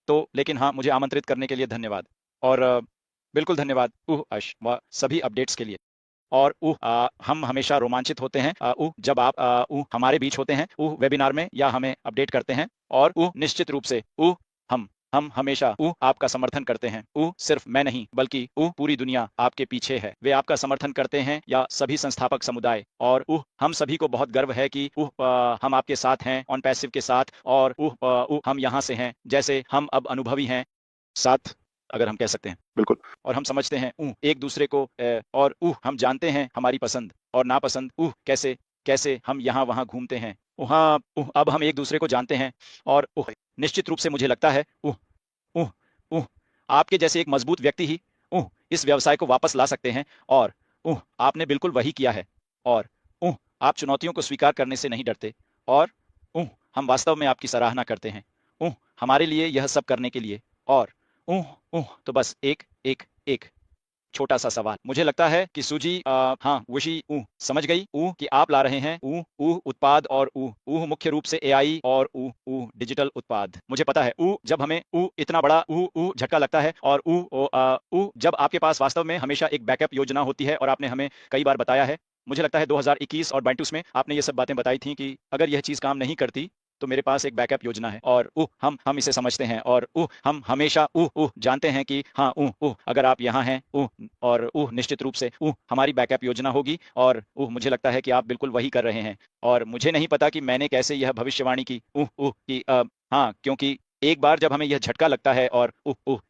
तो लेकिन हाँ, मुझे आमंत्रित करने के लिए धन्यवाद। और बिल्कुल धन्यवाद सभी अपडेट्स के लिए। और हम हमेशा रोमांचित होते हैं जब आप हमारे बीच होते हैं वेबिनार में या हमें अपडेट करते हैं। और निश्चित रूप से हम हम हमेशा आपका समर्थन करते हैं। सिर्फ मैं नहीं बल्कि पूरी दुनिया आपके पीछे है। वे आपका समर्थन करते हैं या सभी संस्थापक समुदाय। और हम सभी को बहुत गर्व है कि हम आपके साथ हैं ऑन पैसिव के साथ। और हम यहाँ से हैं जैसे हम अब अनुभवी हैं साथ, अगर हम कह सकते हैं। बिल्कुल। और हम समझते हैं एक दूसरे को और हम जानते हैं हमारी पसंद और नापसंद कैसे कैसे हम यहाँ वहाँ घूमते हैं। हाँ, अब हम एक दूसरे को जानते हैं। और निश्चित रूप से मुझे लगता है उह, उह, आपके जैसे एक मजबूत व्यक्ति ही इस व्यवसाय को वापस ला सकते हैं। और आपने बिल्कुल वही किया है। और आप चुनौतियों को स्वीकार करने से नहीं डरते। और हम वास्तव में आपकी सराहना करते हैं हमारे लिए यह सब करने के लिए। और तो बस एक एक एक छोटा सा सवाल। मुझे लगता है कि सूजी हाँ वशी समझ गई कि आप ला रहे हैं उत्पाद। और मुख्य रूप से एआई और डिजिटल उत्पाद। मुझे पता है जब हमें इतना बड़ा झटका लगता है। और जब आपके पास वास्तव में हमेशा एक बैकअप योजना होती है। और आपने हमें कई बार बताया है, मुझे लगता है 2021 और 22 में आपने ये सब बातें बताई थी कि अगर यह चीज काम नहीं करती तो मेरे पास एक बैकअप योजना है। और हम इसे समझते हैं। और हम हमेशा जानते हैं कि हाँ अगर आप यहाँ हैं और निश्चित रूप से हमारी बैकअप योजना होगी। और मुझे लगता है कि आप बिल्कुल वही कर रहे हैं। और मुझे नहीं पता कि मैंने कैसे यह भविष्यवाणी की कि हाँ, क्योंकि एक बार जब हमें यह झटका लगता है और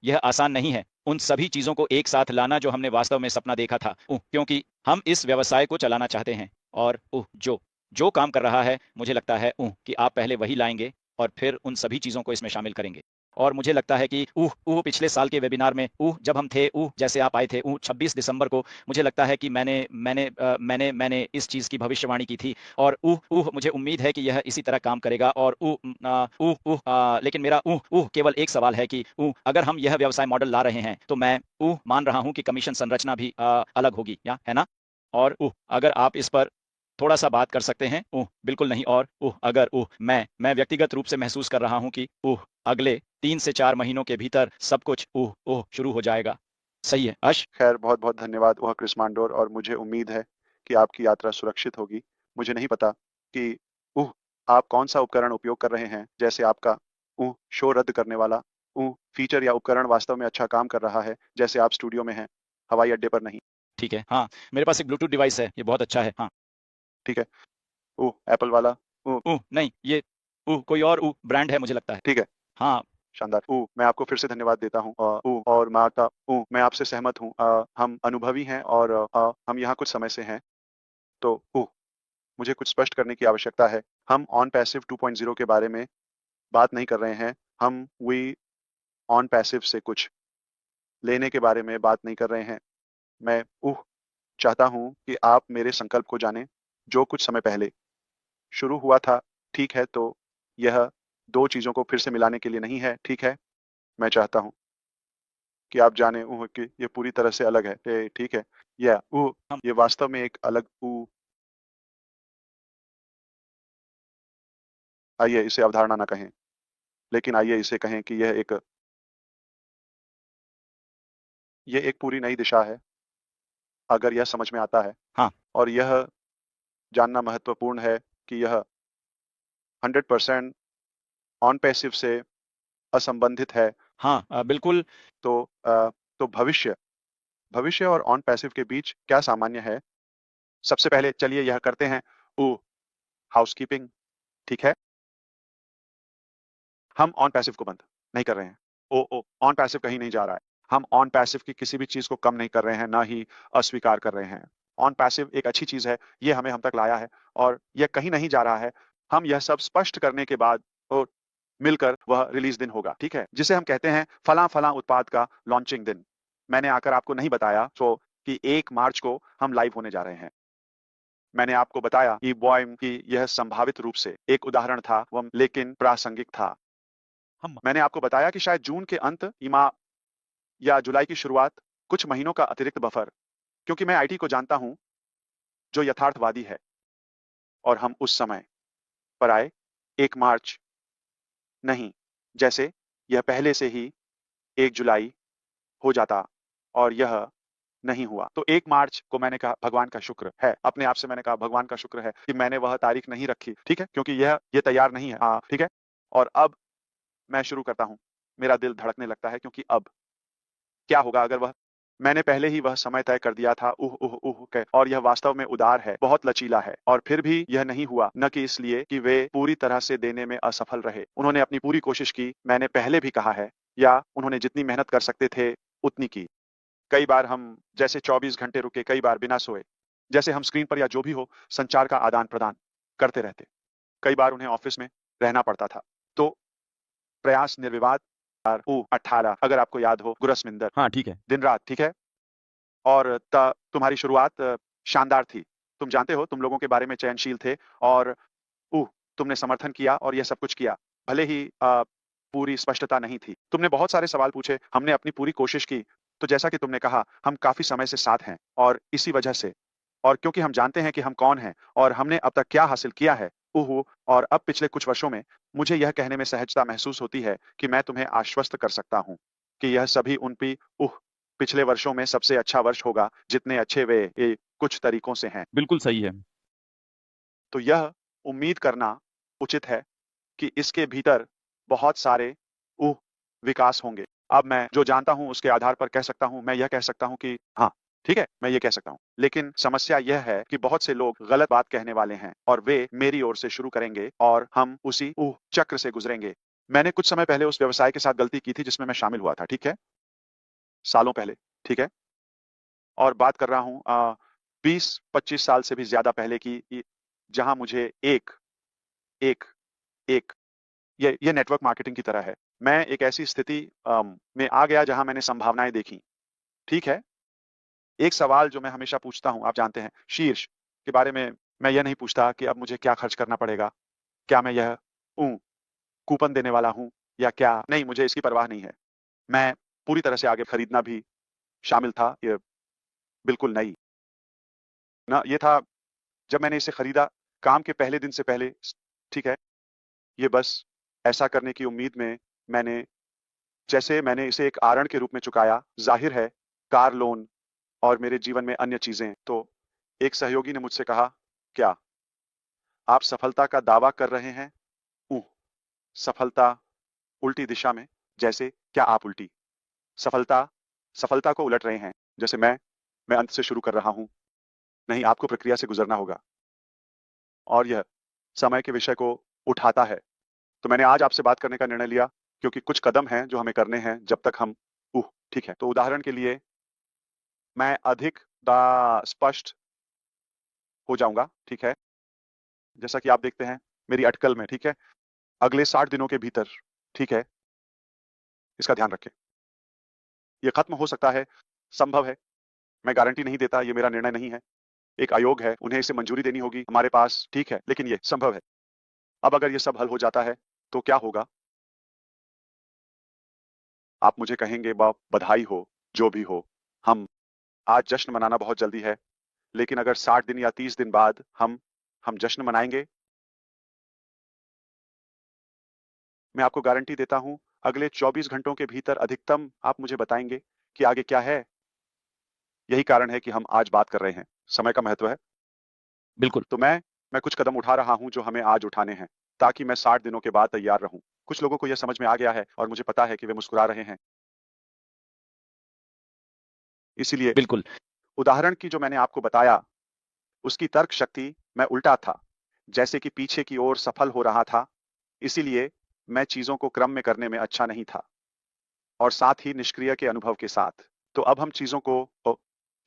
यह आसान नहीं है उन सभी चीजों को एक साथ लाना जो हमने वास्तव में सपना देखा था। क्योंकि हम इस व्यवसाय को चलाना चाहते हैं। और जो जो काम कर रहा है, मुझे लगता है कि आप पहले वही लाएंगे और फिर उन सभी चीजों को इसमें शामिल करेंगे। और मुझे लगता है कि पिछले साल के वेबिनार में जब हम थे जैसे आप आए थे 26 दिसंबर को, मुझे लगता है कि मैंने इस चीज की भविष्यवाणी की थी। और मुझे उम्मीद है कि यह इसी तरह काम करेगा। और लेकिन मेरा केवल एक सवाल है कि अगर हम यह व्यवसाय मॉडल ला रहे हैं तो मैं मान रहा हूं कि कमीशन संरचना भी अलग होगी, या है ना? और अगर आप इस पर थोड़ा सा बात कर सकते हैं। बिल्कुल नहीं। और अगर मैं व्यक्तिगत रूप से महसूस कर रहा हूं कि अगले 3 से 4 महीनों के भीतर सब कुछ शुरू हो जाएगा। सही है अश? खैर, बहुत बहुत धन्यवाद वह क्रिस मांडोर, और मुझे उम्मीद है कि आपकी यात्रा सुरक्षित होगी। मुझे नहीं पता कि उह आप कौन सा उपकरण उपयोग कर रहे हैं, जैसे आपका शो रद्द करने वाला फीचर या उपकरण वास्तव में अच्छा काम कर रहा है, जैसे आप स्टूडियो में हैं, हवाई अड्डे पर नहीं। ठीक है। हाँ, मेरे पास एक ब्लूटूथ डिवाइस है, ये बहुत अच्छा है। हाँ। ठीक है। एप्पल वाला। नहीं, ये कोई और ब्रांड है मुझे लगता है। ठीक है। हाँ। शानदार। मैं आपको फिर से धन्यवाद देता हूँ। और मैं आपसे सहमत हूँ। हम अनुभवी हैं, और हम यहाँ कुछ समय से हैं। तो मुझे कुछ स्पष्ट करने की आवश्यकता है। हम ऑन पैसिव 2.0 के बारे में बात नहीं कर रहे हैं। हम वी ऑन पैसिव से कुछ लेने के बारे में बात नहीं कर रहे हैं। मैं चाहता हूँ कि आप मेरे संकल्प को जानें, जो कुछ समय पहले शुरू हुआ था। ठीक है, तो यह दो चीज़ों को फिर से मिलाने के लिए नहीं है, ठीक है? मैं चाहता हूँ कि आप जानें कि ये पूरी तरह से अलग है। ठीक है? या हम ये वास्तव में एक अलग आइए इसे अवधारणा ना कहें, लेकिन आइए इसे कहें कि ये एक पूरी नई दिशा है, अगर यह समझ में आता है। हाँ। और यह जानना महत्वपूर्ण है कि यह 100% ऑन पैसिव से असंबंधित है। हाँ, बिल्कुल। तो तो भविष्य और ऑन पैसिव के बीच क्या सामान्य है? सबसे पहले चलिए यह करते हैं। हाउसकीपिंग, ठीक है? हम ऑन पैसिव को बंद नहीं कर रहे हैं। ऑन पैसिव कहीं नहीं जा रहा है। हम ऑन पैसिव की किसी भी चीज़ को कम नहीं कर रहे हैं, ना ही अस्वीकार कर रहे हैं। ऑन पैसिव एक अच्छी चीज़ है, ये हमें हम तक लाया है, और यह कहीं नहीं जा रहा है। हम यह सब स्पष्ट करने के बाद मिलकर वह रिलीज़ दिन होगा, ठीक है? जिसे हम कहते हैं फलाँ-फलाँ उत्पाद का लॉन्चिंग दिन। मैंने आकर आपको नहीं बताया कि 1 मार्च को हम लाइव होने जा रहे हैं। मैंने आपको बताया कि वॉइम की यह संभावित रूप से एक उदाहरण था, वह लेकिन प्रासंगिक था। हम मैंने आपको बताया कि शायद जून के अंत या जुलाई की शुरुआत, कुछ महीनों का अतिरिक्त बफर, क्योंकि मैं आईटी को जानता हूं जो यथार्थवादी है। और हम उस समय पर आए, 1 मार्च नहीं, जैसे यह पहले से ही 1 जुलाई हो जाता और यह नहीं हुआ। तो 1 मार्च को मैंने कहा भगवान का शुक्र है। अपने आप से मैंने कहा भगवान का शुक्र है कि मैंने वह तारीख नहीं रखी, ठीक है? क्योंकि ये तैयार नहीं है। ठीक है? और अब मैं शुरू करता हूँ। मेरा दिल धड़कने लगता है क्योंकि अब क्या होगा अगर मैंने पहले ही वह समय तय कर दिया था और यह वास्तव में उदार है, बहुत लचीला है और फिर भी यह नहीं हुआ, न कि इसलिए कि वे पूरी तरह से देने में असफल रहे। उन्होंने अपनी पूरी कोशिश की, मैंने पहले भी कहा है, या उन्होंने जितनी मेहनत कर सकते थे, उतनी की। कई बार हम जैसे 24 घंटे रुके, कई बार बिना सोए, जैसे हम स्क्रीन पर या जो भी हो, संचार का आदान-प्रदान करते रहते। कई बार उन्हें ऑफिस में रहना पड़ता था। तो प्रयास निर्विवाद 18 अगर आपको याद हो, गुरसमिंदर, हाँ, ठीक है। दिन-रात, ठीक है? और तुम्हारी शुरुआत शानदार थी। तुम जानते हो, तुम लोगों के बारे में चयनशील थे और उह! तुमने समर्थन किया और यह सब कुछ किया। भले ही पूरी स्पष्टता नहीं थी। तुमने बहुत सारे सवाल पूछे, हमने अपनी पूरी कोशिश की। तो जैसा कि तुमने कहा, हम काफ़ी समय से साथ हैं और इसी वजह से और क्योंकि हम जानते हैं कि हम कौन हैं और हमने अब तक क्या हासिल किया है, और अब पिछले कुछ वर्षों में मुझे यह कहने में सहजता महसूस होती है कि मैं तुम्हें आश्वस्त कर सकता हूँ कि यह सभी पिछले वर्षों में सबसे अच्छा वर्ष होगा, जितने अच्छे वे कुछ तरीकों से हैं। बिल्कुल सही है। तो यह उम्मीद करना उचित है कि इसके भीतर बहुत सारे उह विकास होंगे। अब मैं जो जानता हूँ उसके आधार पर कह सकता हूँ, मैं यह कह सकता हूँ कि हाँ, ठीक है, मैं ये कह सकता हूँ। लेकिन समस्या यह है कि बहुत से लोग गलत बात कहने वाले हैं और वे मेरी ओर से शुरू करेंगे और हम उसी चक्र से गुज़रेंगे। मैंने कुछ समय पहले उस व्यवसाय के साथ गलती की थी जिसमें मैं शामिल हुआ था, ठीक है? सालों पहले, ठीक है? और बात कर रहा हूँ 20-25 साल से भी ज़्यादा पहले की जहाँ मुझे एक एक एक ये नेटवर्क मार्केटिंग की तरह है। मैं एक ऐसी स्थिति में आ गया जहाँ मैंने संभावनाएँ देखी, ठीक है? एक सवाल जो मैं हमेशा पूछता हूँ, आप जानते हैं, शीर्ष के बारे में मैं यह नहीं पूछता कि अब मुझे क्या खर्च करना पड़ेगा? क्या मैं यह ऊँ, कूपन देने वाला हूँ या क्या? नहीं, मुझे इसकी परवाह नहीं है। मैं पूरी तरह से आगे खरीदना भी शामिल था, ये बिल्कुल नहीं। ना ये था जब मैंने इसे खरीदा, काम के पहले दिन से पहले ठीक है? ये बस ऐसा करने की उम्मीद में मैंने जैसे मैंने इसे एक आरण के रूप में चुकाया, ज़ाहिर है, कार लोन और मेरे जीवन में अन्य चीज़ें। तो एक सहयोगी ने मुझसे कहा, "क्या आप सफलता का दावा कर रहे हैं?" ऊह! सफलता उल्टी दिशा में, जैसे क्या आप उल्टी सफलता सफलता को उलट रहे हैं? जैसे मैं अंत से शुरू कर रहा हूँ। नहीं, आपको प्रक्रिया से गुज़रना होगा और यह समय के विषय को उठाता है। तो मैंने आज आपसे बात करने का निर्णय लिया क्योंकि कुछ कदम हैं जो हमें करने हैं जब तक हम ठीक है। तो उदाहरण के लिए मैं अधिक स्पष्ट हो जाऊँगा, ठीक है? जैसा कि आप देखते हैं मेरी अटकल में, ठीक है? अगले 60 दिनों के भीतर, ठीक है? इसका ध्यान रखें। ये खत्म हो सकता है, संभव है, मैं गारंटी नहीं देता, ये मेरा निर्णय नहीं है। एक आयोग है, उन्हें इसे मंजूरी देनी होगी हमारे पास, ठीक है? लेकिन ये संभव है। अब अगर ये सब हल हो जाता है, तो क्या होगा? आप मुझे कहेंगे बधाई हो, जो भी हो। हम आज जश्न मनाना बहुत जल्दी है, लेकिन अगर 60 दिन या 30 दिन बाद हम जश्न मनाएँगे, मैं आपको गारंटी देता हूँ, अगले 24 घंटों के भीतर अधिकतम आप मुझे बताएँगे कि आगे क्या है। यही कारण है कि हम आज बात कर रहे हैं। समय का महत्व है। बिल्कुल। तो मैं कुछ कदम उठा रहा हूँ जो हमें आज उठाने हैं, ताकि मैं 60 दिनों के बाद तैयार रहूँ। कुछ लोगों को यह समझ में आ गया है और मुझे पता है कि वे मुस्कुरा रहे हैं। इसीलिए बिल्कुल। उदाहरण की जो मैंने आपको बताया, उसकी तर्क शक्ति मैं उल्टा था। जैसे कि पीछे की ओर सफल हो रहा था, इसीलिए मैं चीज़ों को क्रम में करने में अच्छा नहीं था और साथ ही निष्क्रिय के अनुभव के साथ। तो अब हम चीज़ों को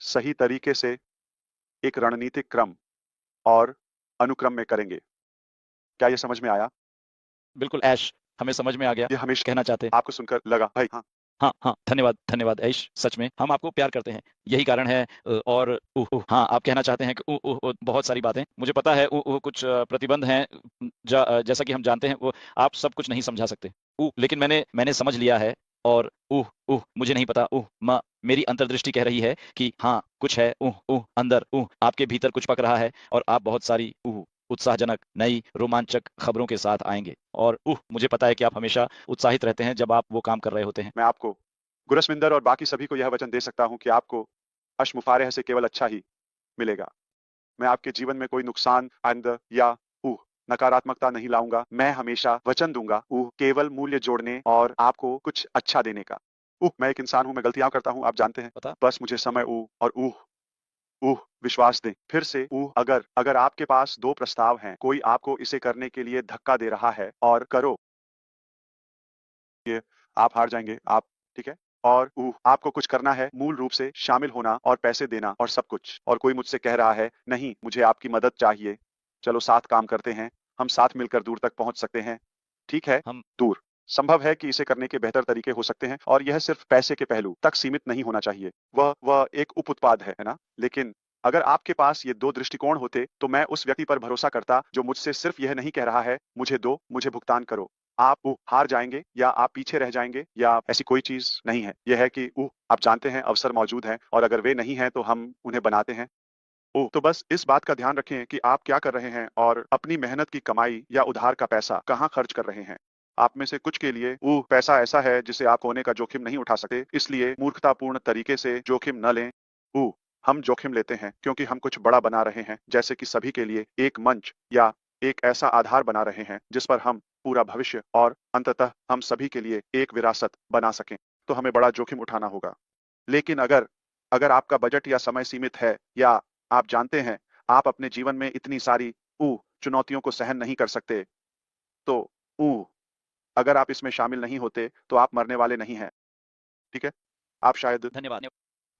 सही तरीके से एक रणनीतिक क्रम और अनुक्रम में करेंगे। क्या ये समझ में आया? बिल्कुल ऐश, हमें समझ में आ गया, ये हमेशा कहना चाहते हैं। आपको सुनकर लगा भाई हाँ, हाँ, हाँ, धन्यवाद, धन्यवाद ऐश, सच में हम आपको प्यार करते हैं। यही कारण है और हाँ, आप कहना चाहते हैं कि बहुत सारी बातें। मुझे पता है कुछ प्रतिबंध हैं जैसा कि हम जानते हैं वो आप सब कुछ नहीं समझा सकते। लेकिन मैंने समझ लिया है और मुझे नहीं पता मेरी अंतर्दृष्टि कह रही है कि हाँ, कुछ है अंदर आपके भीतर कुछ पक रहा है और आप बहुत सारी उत्साहजनक नई रोमांचक खबरों के साथ आएंगे। और मुझे पता है कि आप हमेशा उत्साहित रहते हैं जब आप वो काम कर रहे होते हैं। मैं आपको, गुरसविंदर और बाकी सभी को यह वचन दे सकता हूं कि आपको अश्मुफारेह से केवल अच्छा ही मिलेगा। मैं आपके जीवन में कोई नुकसान आइंदा या नकारात्मकता नहीं लाऊंगा। मैं हमेशा वचन दूंगा केवल मूल्य जोड़ने और आपको कुछ अच्छा देने का। मैं एक इंसान हूं, मैं गलतियां करता हूं, आप जानते हैं। पता बस मुझे समय और विश्वास दें। फिर से अगर अगर आपके पास दो प्रस्ताव हैं, कोई आपको इसे करने के लिए धक्का दे रहा है और करो ये, आप हार जाएंगे। आप ठीक है। और आपको कुछ करना है, मूल रूप से शामिल होना और पैसे देना और सब कुछ। और कोई मुझसे कह रहा है नहीं, मुझे आपकी मदद चाहिए, चलो साथ काम करते हैं, हम साथ मिलकर दूर तक पहुंच सकते हैं। ठीक है। हम दूर संभव है कि इसे करने के बेहतर तरीके हो सकते हैं और यह सिर्फ पैसे के पहलू तक सीमित नहीं होना चाहिए। वह एक उप उत्पाद है ना? लेकिन अगर आपके पास ये दो दृष्टिकोण होते तो मैं उस व्यक्ति पर भरोसा करता जो मुझसे सिर्फ यह नहीं कह रहा है मुझे दो, मुझे भुगतान करो। आप हार जाएंगे या आप पीछे रह जाएंगे या ऐसी कोई चीज नहीं है। यह है कि आप जानते हैं अवसर मौजूद हैं और अगर वे नहीं हैं तो हम उन्हें बनाते हैं। तो बस इस बात का ध्यान रखें कि आप क्या कर रहे हैं और अपनी मेहनत की कमाई या उधार का पैसा कहाँ खर्च कर रहे हैं। आप में से कुछ के लिए पैसा ऐसा है जिसे आप खोने का जोखिम नहीं उठा सकते, इसलिए मूर्खतापूर्ण तरीके से जोखिम न लें। हम जोखिम लेते हैं क्योंकि हम कुछ बड़ा बना रहे हैं, जैसे कि सभी के लिए एक मंच या एक ऐसा आधार बना रहे हैं जिस पर हम पूरा भविष्य और अंततः हम सभी के लिए एक विरासत बना सकें। तो हमें बड़ा जोखिम उठाना होगा। लेकिन अगर अगर आपका बजट या समय सीमित है या आप जानते हैं आप अपने जीवन में इतनी सारी चुनौतियों को सहन नहीं कर सकते, तो ऊ अगर आप इसमें शामिल नहीं होते तो आप मरने वाले नहीं हैं। ठीक है। आप शायद धन्यवाद।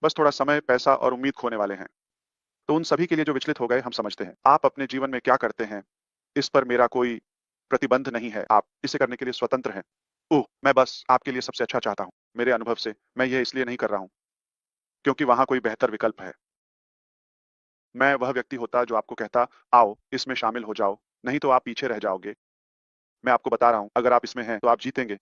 बस थोड़ा समय, पैसा और उम्मीद खोने वाले हैं। तो उन सभी के लिए जो विचलित हो गए, हम समझते हैं। आप अपने जीवन में क्या करते हैं इस पर मेरा कोई प्रतिबंध नहीं है। आप इसे करने के लिए स्वतंत्र हैं। मैं बस आपके लिए सबसे अच्छा चाहता हूँ। मेरे अनुभव से मैं यह इसलिए नहीं कर रहा हूँ क्योंकि वहां कोई बेहतर विकल्प है। मैं वह व्यक्ति होता जो आपको कहता आओ इसमें शामिल हो जाओ, नहीं तो आप पीछे रह जाओगे। मैं आपको बता रहा हूं अगर आप इसमें हैं तो आप जीतेंगे।